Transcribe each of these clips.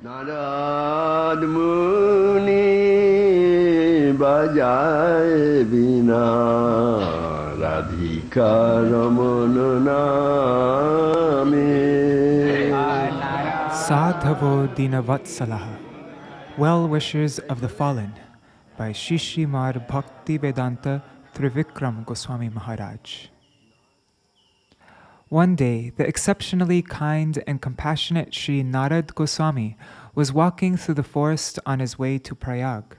Nārada Muni Bajāya Vīṇā Sadhavo Dinavatsalaha, Well-Wishers of the Fallen, by Srimad Bhaktivedānta Trivikrama Gosvāmī Mahārāja. One day, the exceptionally kind and compassionate Sri Nārada Gosvāmī was walking through the forest on his way to Prayag.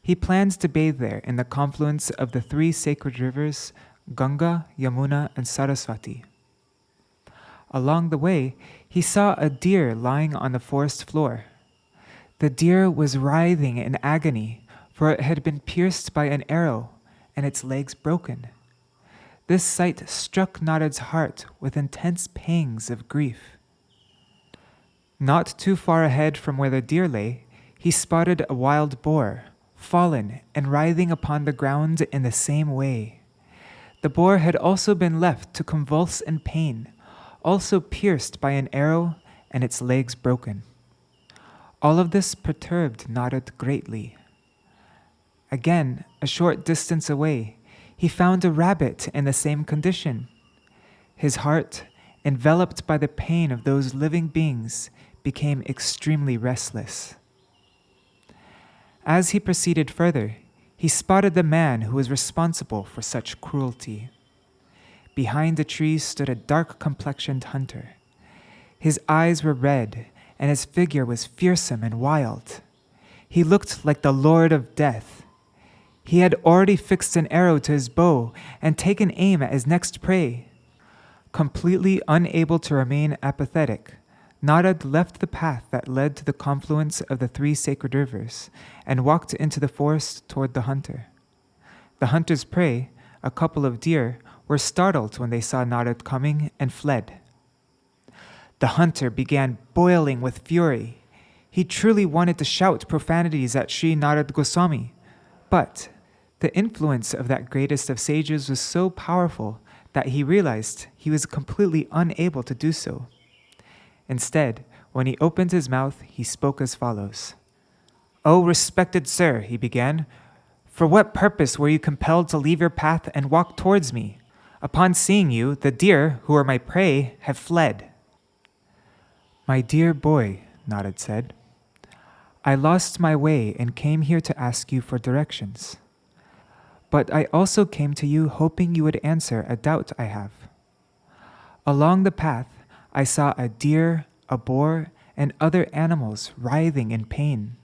He planned to bathe there in the confluence of the three sacred rivers, Ganga, Yamuna, and Saraswati. Along the way, he saw a deer lying on the forest floor. The deer was writhing in agony, for it had been pierced by an arrow and its legs broken. This sight struck Nārada's heart with intense pangs of grief. Not too far ahead from where the deer lay, he spotted a wild boar, fallen and writhing upon the ground in the same way. The boar had also been left to convulse in pain, also pierced by an arrow and its legs broken. All of this perturbed Nārada greatly. Again, a short distance away, he found a rabbit in the same condition. His heart, enveloped by the pain of those living beings, became extremely restless. As he proceeded further, he spotted the man who was responsible for such cruelty. Behind a tree stood a dark-complexioned hunter. His eyes were red, and his figure was fearsome and wild. He looked like the Lord of Death. He had already fixed an arrow to his bow and taken aim at his next prey. Completely unable to remain apathetic, Nārada left the path that led to the confluence of the three sacred rivers and walked into the forest toward the hunter. The hunter's prey, a couple of deer, were startled when they saw Nārada coming and fled. The hunter began boiling with fury. He truly wanted to shout profanities at Sri Nārada Gosvāmī, but the influence of that greatest of sages was so powerful that he realized he was completely unable to do so. Instead, when he opened his mouth, he spoke as follows. "O respected sir," he began, "for what purpose were you compelled to leave your path and walk towards me? Upon seeing you, the deer, who are my prey, have fled." "My dear boy," Nārada said, "I lost my way and came here to ask you for directions. But I also came to you hoping you would answer a doubt I have. Along the path, I saw a deer, a boar, and other animals writhing in pain.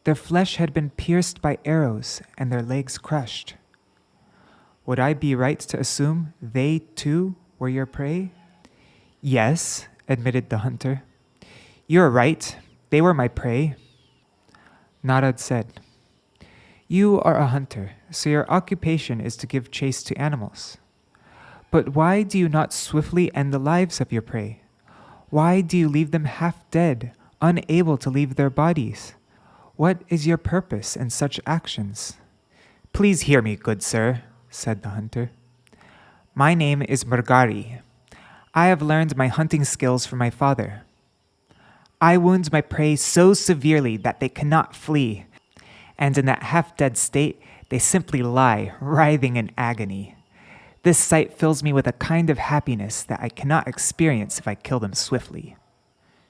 Their flesh had been pierced by arrows and their legs crushed. Would I be right to assume they, too, were your prey?" "Yes," admitted the hunter. "You're right. They were my prey." Nārada said, "You are a hunter, so your occupation is to give chase to animals. But why do you not swiftly end the lives of your prey? Why do you leave them half dead, unable to leave their bodies? What is your purpose in such actions?" "Please hear me, good sir," said the hunter. "My name is Mṛgrāri. I have learned my hunting skills from my father. I wound my prey so severely that they cannot flee, and in that half-dead state, they simply lie, writhing in agony. This sight fills me with a kind of happiness that I cannot experience if I kill them swiftly."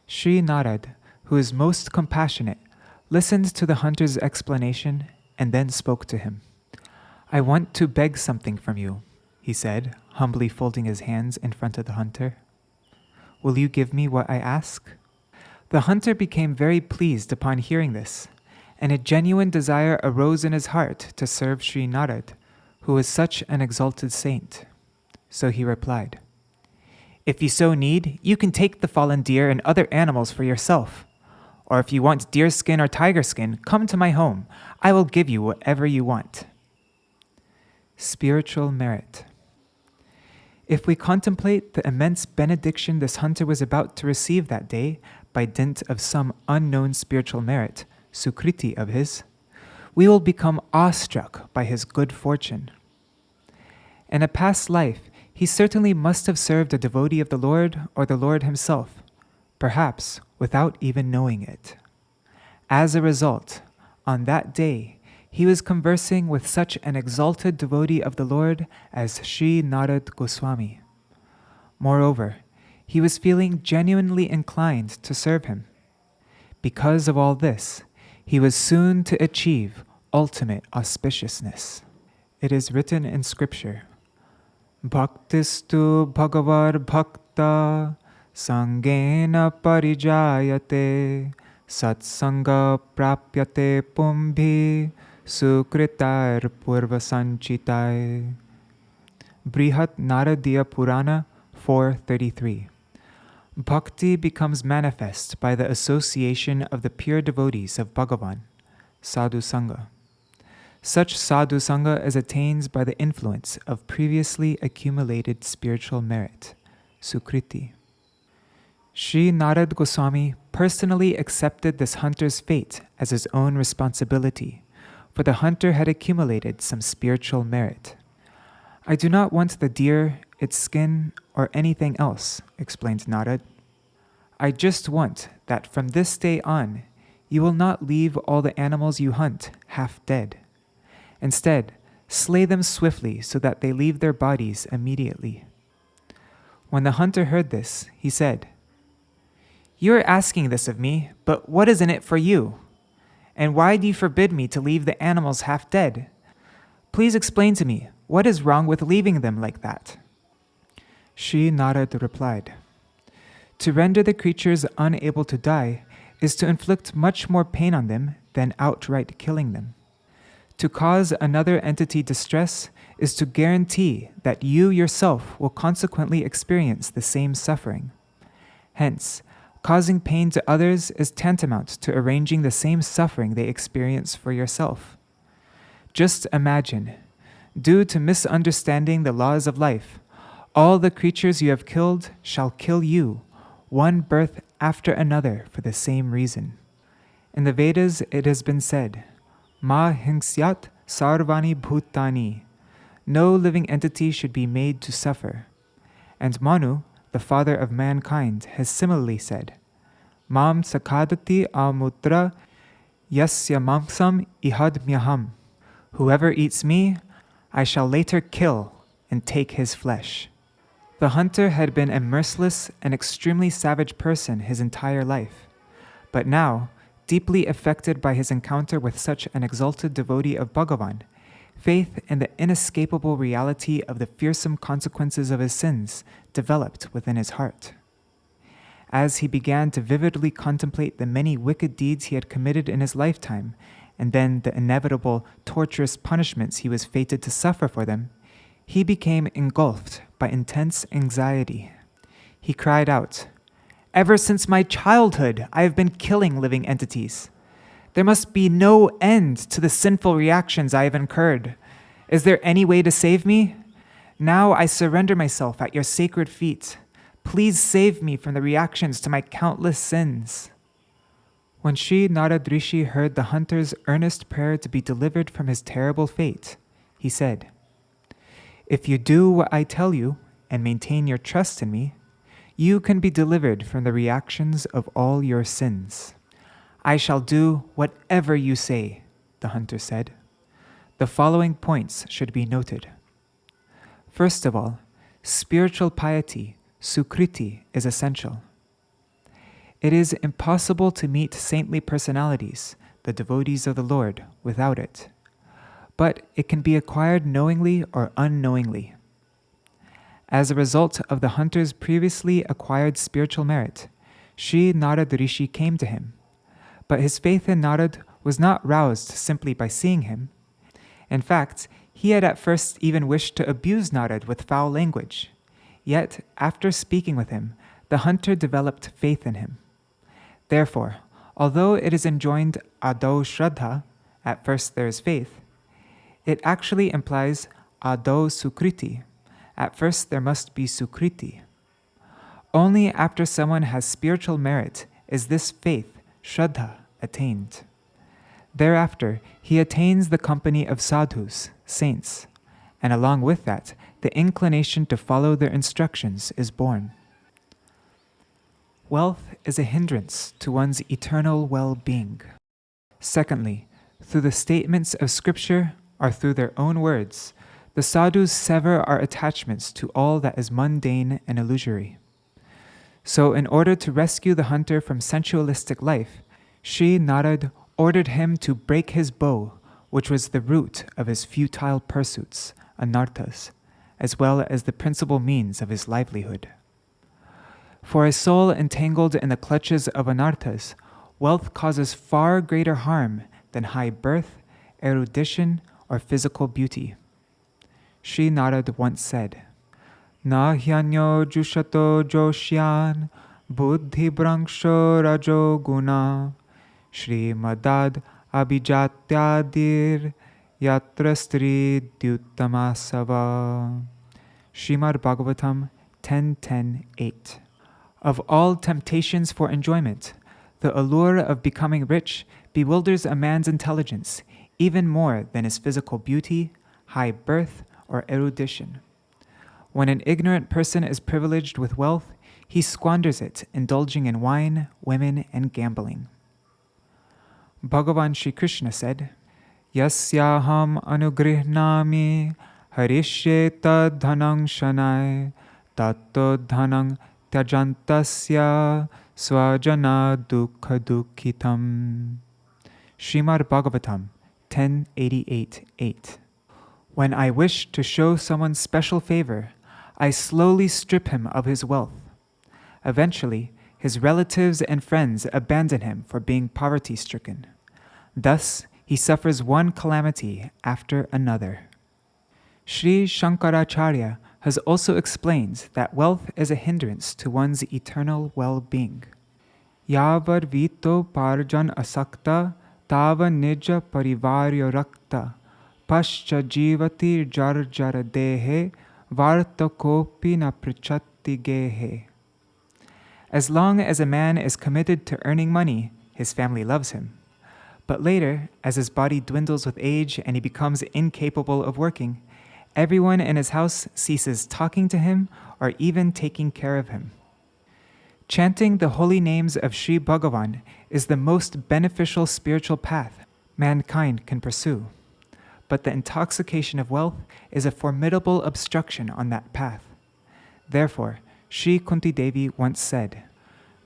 Sri Nārada, who is most compassionate, listened to the hunter's explanation and then spoke to him. "I want to beg something from you," he said, humbly folding his hands in front of the hunter. "Will you give me what I ask?" The hunter became very pleased upon hearing this, and a genuine desire arose in his heart to serve Sri Nārada, who is such an exalted saint. So he replied, "If you so need, you can take the fallen deer and other animals for yourself. Or if you want deer skin or tiger skin, come to my home. I will give you whatever you want." Spiritual merit. If we contemplate the immense benediction this hunter was about to receive that day by dint of some unknown spiritual merit, sukṛti of his, we will become awestruck by his good fortune. In a past life, he certainly must have served a devotee of the Lord or the Lord himself, perhaps without even knowing it. As a result, on that day, he was conversing with such an exalted devotee of the Lord as Sri Nārada Gosvāmī. Moreover, he was feeling genuinely inclined to serve him. Because of all this, he was soon to achieve ultimate auspiciousness. It is written in scripture, Bhaktistu bhagavad bhakta sangena parijayate satsanga prapyate pumbhi sukṛtar purva sanchitai. Brihat Naradiya Purana 4:33. Bhakti becomes manifest by the association of the pure devotees of Bhagavan, Sadhu Sangha. Such Sadhu Sangha is attained by the influence of previously accumulated spiritual merit, sukṛti. Sri Nārada Gosvāmī personally accepted this hunter's fate as his own responsibility, for the hunter had accumulated some spiritual merit. I do not want the deer, its skin, or anything else, explained Nārada. I just want that from this day on, you will not leave all the animals you hunt half dead. Instead, slay them swiftly so that they leave their bodies immediately. When the hunter heard this, he said, You are asking this of me, but what is in it for you? And why do you forbid me to leave the animals half dead? Please explain to me, what is wrong with leaving them like that? Sri Nārada replied, To render the creatures unable to die is to inflict much more pain on them than outright killing them. To cause another entity distress is to guarantee that you yourself will consequently experience the same suffering. Hence, causing pain to others is tantamount to arranging the same suffering they experience for yourself. Just imagine, due to misunderstanding the laws of life, all the creatures you have killed shall kill you, one birth after another for the same reason. In the Vedas it has been said, Ma hingsyat sarvani bhutani, no living entity should be made to suffer. And Manu, the father of mankind, has similarly said, Mam sakadati amutra yasya mamsam ihadmyaham. Whoever eats me, I shall later kill and take his flesh. The hunter had been a merciless and extremely savage person his entire life, but now, deeply affected by his encounter with such an exalted devotee of Bhagavan, faith in the inescapable reality of the fearsome consequences of his sins developed within his heart. As he began to vividly contemplate the many wicked deeds he had committed in his lifetime, and then the inevitable torturous punishments he was fated to suffer for them, he became engulfed by intense anxiety. He cried out, Ever since my childhood, I have been killing living entities. There must be no end to the sinful reactions I have incurred. Is there any way to save me? Now I surrender myself at your sacred feet. Please save me from the reactions to my countless sins. When Sri Nārada Ṛṣī heard the hunter's earnest prayer to be delivered from his terrible fate, he said, If you do what I tell you and maintain your trust in me, you can be delivered from the reactions of all your sins. I shall do whatever you say, the hunter said. The following points should be noted. First of all, spiritual piety, sukṛti, is essential. It is impossible to meet saintly personalities, the devotees of the Lord, without it. But it can be acquired knowingly or unknowingly. As a result of the hunter's previously acquired spiritual merit, Sri Nārada Ṛṣī came to him. But his faith in Nārada was not roused simply by seeing him. In fact, he had at first even wished to abuse Nārada with foul language. Yet, after speaking with him, the hunter developed faith in him. Therefore, although it is enjoined adau shraddha, at first there is faith, it actually implies adau sukṛti, at first there must be sukṛti. Only after someone has spiritual merit is this faith, shraddha, attained. Thereafter, he attains the company of sadhus, saints, and along with that, the inclination to follow their instructions is born. wealth is a hindrance to one's eternal well-being. Secondly, through the statements of scripture or through their own words, the sadhus sever our attachments to all that is mundane and illusory. So in order to rescue the hunter from sensualistic life, Sri Nārada ordered him to break his bow, which was the root of his futile pursuits, anarthas, as well as the principal means of his livelihood. For a soul entangled in the clutches of anarthas, wealth causes far greater harm than high birth, erudition, or physical beauty. Sri Nārada once said, "Na hyanyo jushato joshyan buddhi branksho rajo guna Shri madad abhijatyadir yatra stri dyuttamasava." Srimad Bhagavatam 10.10.8. Of all temptations for enjoyment, the allure of becoming rich bewilders a man's intelligence even more than his physical beauty, high birth, or erudition. When an ignorant person is privileged with wealth, he squanders it, indulging in wine, women, and gambling. Bhagavan Shri Krishna said, "Yasyaham anugrihnami harishye tad dhanang shanai tatto dhanang tyajantasya swajana dukha dukhitam." Srimad Bhagavatam 10.88.8. When I wish to show someone special favor, I slowly strip him of his wealth. Eventually, his relatives and friends abandon him for being poverty-stricken. Thus, he suffers one calamity after another. Sri Shankaracharya has also explained that wealth is a hindrance to one's eternal well-being. Yavar vito parjan asakta tava nija parivaryo rakta pascha jivati jar jar dehe varta kopi na prichatti gehe. As long as a man is committed to earning money, his family loves him. But later, as his body dwindles with age and he becomes incapable of working, everyone in his house ceases talking to him or even taking care of him. Chanting the holy names of Sri Bhagavan is the most beneficial spiritual path mankind can pursue. But the intoxication of wealth is a formidable obstruction on that path. Therefore, Sri Kunti Devi once said,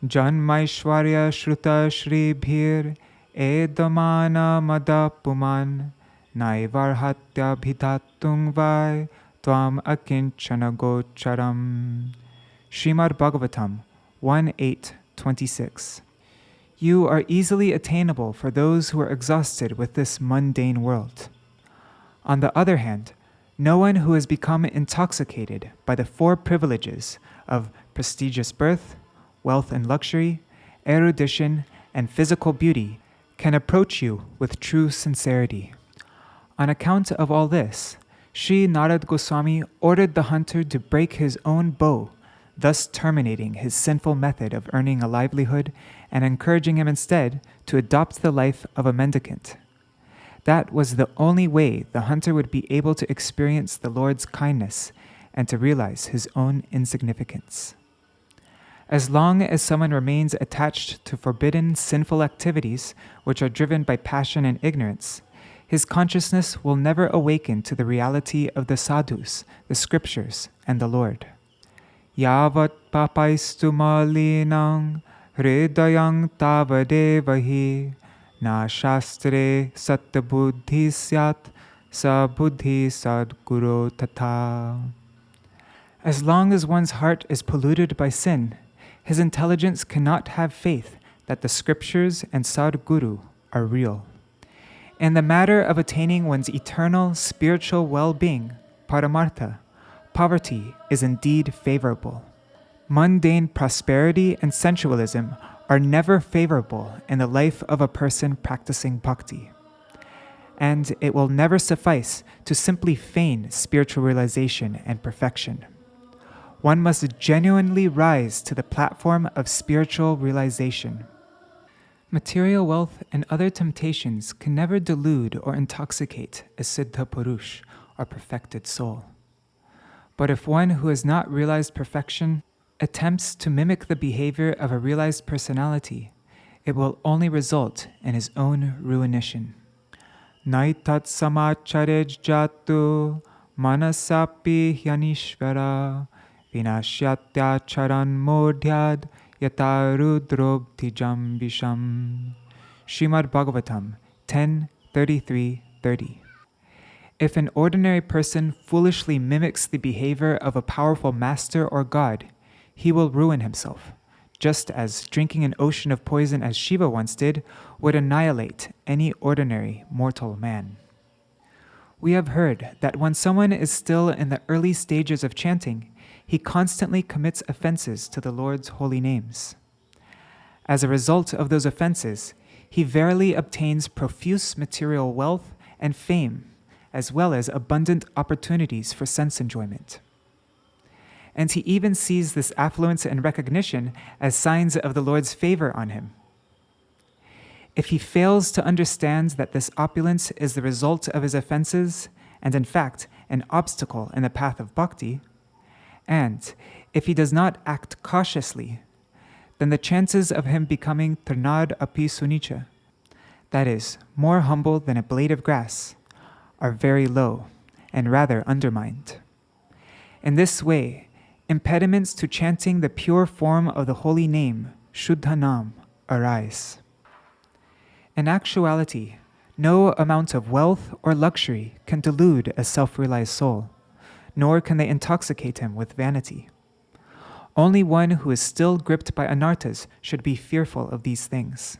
"Janmaishwarya shruta shri bhir edamana madapuman naivarhatya bhidatung vai tvam akinchana gocharam." Srimad Bhagavatam 1.8.26. You are easily attainable for those who are exhausted with this mundane world. On the other hand, no one who has become intoxicated by the four privileges of prestigious birth, wealth and luxury, erudition, and physical beauty can approach you with true sincerity. On account of all this, Sri Nārada Gosvāmī ordered the hunter to break his own bow, thus terminating his sinful method of earning a livelihood and encouraging him instead to adopt the life of a mendicant. That was the only way the hunter would be able to experience the Lord's kindness and to realize his own insignificance. As long as someone remains attached to forbidden sinful activities which are driven by passion and ignorance, his consciousness will never awaken to the reality of the sadhus, the scriptures, and the Lord. Yavat papaistu malinang hridayang tavadevahi na shastre satbuddhi syat sabuddhi sadguru tata. As long as one's heart is polluted by sin, his intelligence cannot have faith that the scriptures and Sadguru are real. In the matter of attaining one's eternal spiritual well-being, paramartha, poverty is indeed favorable. Mundane prosperity and sensualism are never favorable in the life of a person practicing bhakti. And it will never suffice to simply feign spiritual realization and perfection. One must genuinely rise to the platform of spiritual realization. Material wealth and other temptations can never delude or intoxicate a siddha purush or perfected soul. But if one who has not realized perfection attempts to mimic the behavior of a realized personality, it will only result in his own ruination. Naitat samacharej jatu manasapi hyanishvara vinashyatya charan modhyad yatarudrobtijam visham. Srimad Bhagavatam 10:33-30. If an ordinary person foolishly mimics the behavior of a powerful master or god, he will ruin himself, just as drinking an ocean of poison as Shiva once did would annihilate any ordinary mortal man. We have heard that when someone is still in the early stages of chanting, he constantly commits offenses to the Lord's holy names. As a result of those offenses, he verily obtains profuse material wealth and fame, as well as abundant opportunities for sense enjoyment. And he even sees this affluence and recognition as signs of the Lord's favor on him. If he fails to understand that this opulence is the result of his offenses, and in fact an obstacle in the path of bhakti, and if he does not act cautiously, then the chances of him becoming tṛṇād api sunicha, that is, more humble than a blade of grass, are very low and rather undermined. In this way, impediments to chanting the pure form of the holy name, Shuddha Nam, arise. In actuality, no amount of wealth or luxury can delude a self-realized soul, nor can they intoxicate him with vanity. Only one who is still gripped by anarthas should be fearful of these things.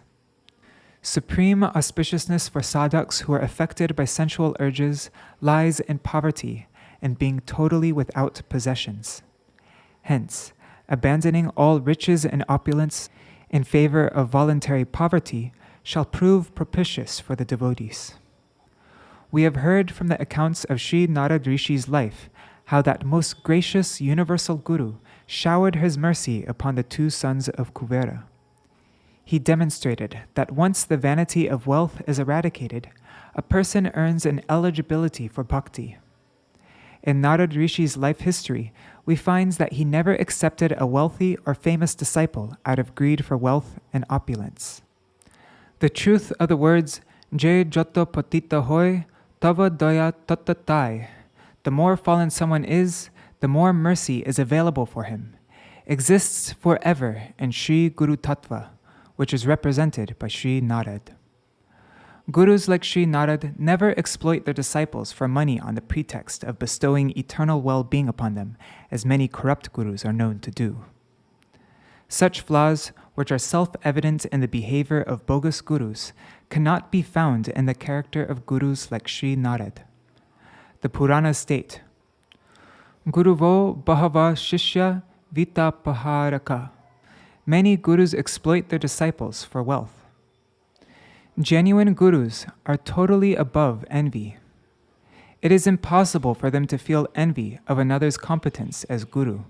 Supreme auspiciousness for sadhaks who are affected by sensual urges lies in poverty and being totally without possessions. Hence, abandoning all riches and opulence in favor of voluntary poverty shall prove propitious for the devotees. We have heard from the accounts of Sri Nārada Ṛṣī's life how that most gracious universal Guru showered his mercy upon the two sons of Kuvera. He demonstrated that once the vanity of wealth is eradicated, a person earns an eligibility for bhakti. In Nārada Ṛṣī's life history, we find that he never accepted a wealthy or famous disciple out of greed for wealth and opulence. The truth of the words, Je joto patita hoy, tava daya tattatai, the more fallen someone is, the more mercy is available for him, exists forever in Śrī Guru Tattva, which is represented by Sri Nārada. Gurus like Sri Nārada never exploit their disciples for money on the pretext of bestowing eternal well-being upon them, as many corrupt gurus are known to do. Such flaws, which are self-evident in the behavior of bogus gurus, cannot be found in the character of gurus like Sri Nārada. The Puranas state, Guruvo bahava shishya vita paharaka. Many gurus exploit their disciples for wealth. Genuine gurus are totally above envy. It is impossible for them to feel envy of another's competence as guru.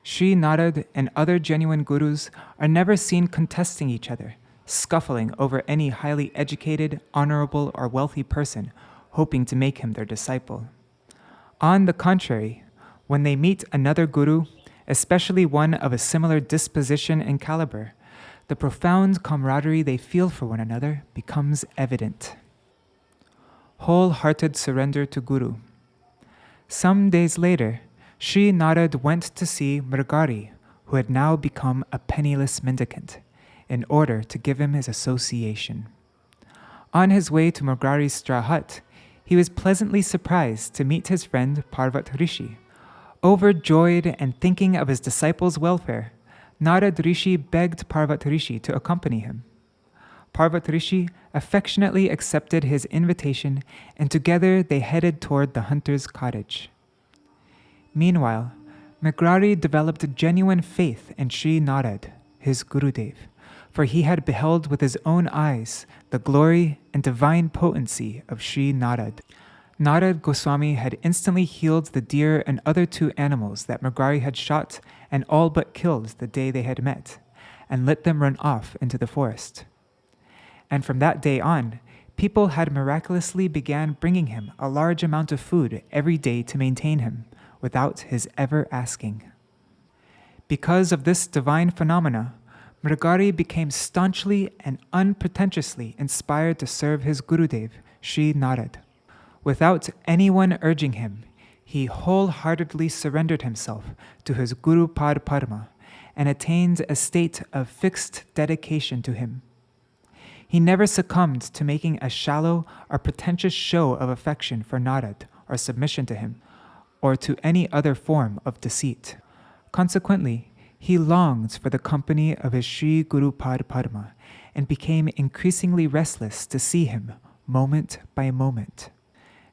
Sri Nārada and other genuine gurus are never seen contesting each other, scuffling over any highly educated, honorable, or wealthy person, hoping to make him their disciple. On the contrary, when they meet another guru, especially one of a similar disposition and caliber, the profound camaraderie they feel for one another becomes evident. Wholehearted surrender to Guru. Some days later, Sri Nārada went to see Mṛgrāri, who had now become a penniless mendicant, in order to give him his association. On his way to Mṛgrāri's straw hut, he was pleasantly surprised to meet his friend Parvat Rishi. Overjoyed and thinking of his disciples' welfare, Nārada Ṛṣī begged Parvat Rishi to accompany him. Parvat Rishi affectionately accepted his invitation, and together they headed toward the hunter's cottage. Meanwhile, Mṛgrāri developed genuine faith in Sri Nārada, his Gurudev, for he had beheld with his own eyes the glory and divine potency of Sri Nārada. Nārada Gosvāmī had instantly healed the deer and other two animals that Mṛgrāri had shot and all but killed the day they had met, and let them run off into the forest. And from that day on, people had miraculously began bringing him a large amount of food every day to maintain him, without his ever asking. Because of this divine phenomena, Mṛgrāri became staunchly and unpretentiously inspired to serve his Gurudev, Sri Nārada. Without anyone urging him, he wholeheartedly surrendered himself to his Guru Pad Padma and attained a state of fixed dedication to him. He never succumbed to making a shallow or pretentious show of affection for Nārada or submission to him, or to any other form of deceit. Consequently, he longed for the company of his Sri Guru Pad Padma and became increasingly restless to see him moment by moment.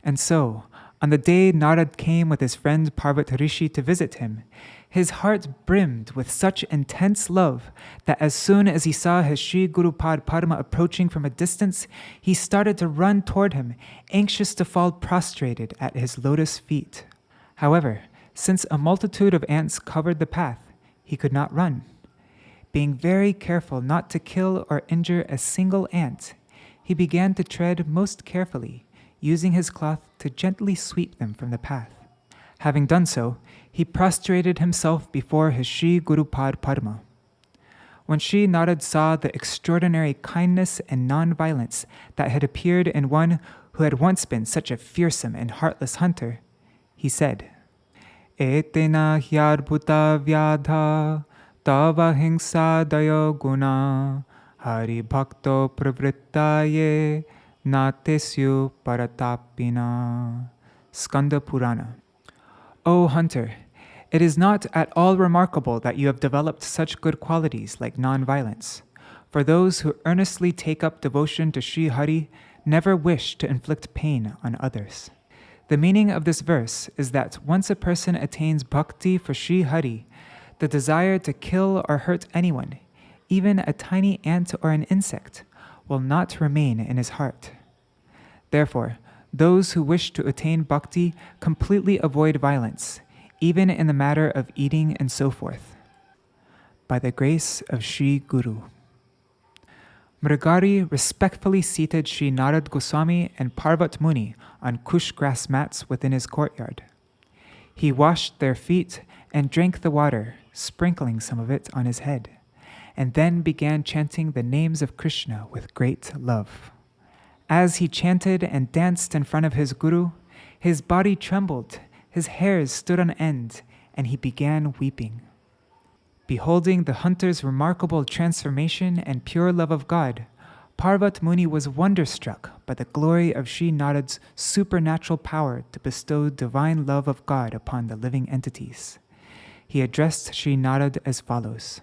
And so, on the day Nārada came with his friend Parvat Rishi to visit him, his heart brimmed with such intense love that as soon as he saw his Sri Guru Pad Padma approaching from a distance, he started to run toward him, anxious to fall prostrated at his lotus feet. However, since a multitude of ants covered the path, he could not run. Being very careful not to kill or injure a single ant, he began to tread most carefully, using his cloth to gently sweep them from the path. Having done so, he prostrated himself before his Sri Guru Pad Padma. When Sri Nārada saw the extraordinary kindness and non-violence that had appeared in one who had once been such a fearsome and heartless hunter, he said, "Etena hyarbhuta vyadha tava hingsa dayo guna hari bhakto pravrittaye natesyu paratapina." Skanda Purana. O hunter, it is not at all remarkable that you have developed such good qualities like non-violence, for those who earnestly take up devotion to Sri Hari never wish to inflict pain on others. The meaning of this verse is that once a person attains bhakti for Sri Hari, the desire to kill or hurt anyone, even a tiny ant or an insect, will not remain in his heart. Therefore, those who wish to attain bhakti completely avoid violence, even in the matter of eating and so forth. By the grace of Śrī Guru. Mṛgrāri respectfully seated Sri Nārada Gosvāmī and Parvat Muni on kush grass mats within his courtyard. He washed their feet and drank the water, sprinkling some of it on his head, and then began chanting the names of Krishna with great love. As he chanted and danced in front of his Guru, his body trembled, his hairs stood on end, and he began weeping. Beholding the hunter's remarkable transformation and pure love of God, Parvat Muni was wonderstruck by the glory of Sri Nārada's supernatural power to bestow divine love of God upon the living entities. He addressed Sri Nārada as follows: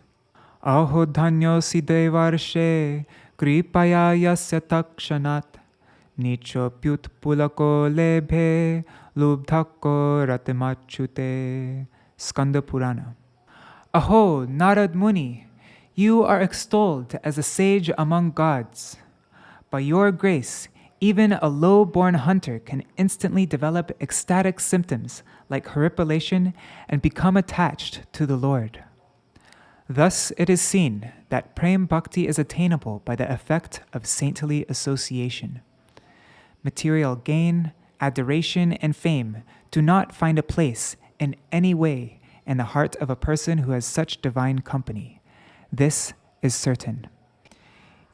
Aho dhanyosi devarshe kripaya yasya takshanat nicho pyut pulako lebhe lubdhako ratimachute. Skanda Purana. Aho, Nārada Muni, you are extolled as a sage among gods. By your grace, even a low-born hunter can instantly develop ecstatic symptoms like horripilation and become attached to the Lord. Thus it is seen that Prem Bhakti is attainable by the effect of saintly association. Material gain, adoration, and fame do not find a place in any way in the heart of a person who has such divine company. This is certain.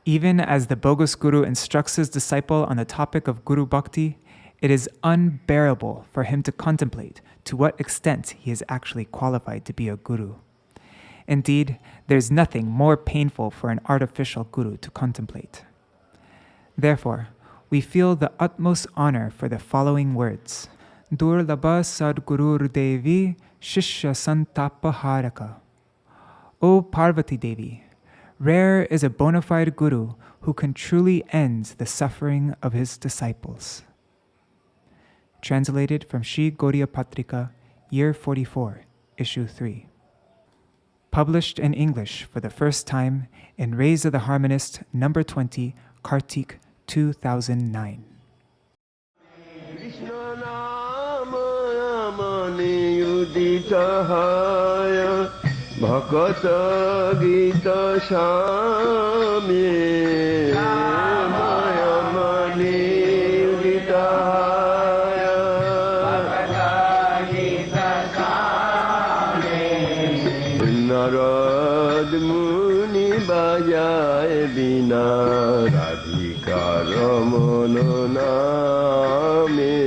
Even as the bogus guru instructs his disciple on the topic of Guru Bhakti, it is unbearable for him to contemplate to what extent he is actually qualified to be a guru. Indeed, there is nothing more painful for an artificial guru to contemplate. Therefore, we feel the utmost honor for the following words: Durlabha Sadgurur Devi Shishya Santapaharaka. O Parvati Devi, rare is a bona fide guru who can truly end the suffering of his disciples. Translated from Sri Gaudiya Patrika, Year 44, Issue 3. Published in English for the first time in Rays of the Harmonist, number 20, Kartik 2009. Bhakata Gita Shami Mayamani Uditaya Bhakata Gita Shami Radhika Ramana Name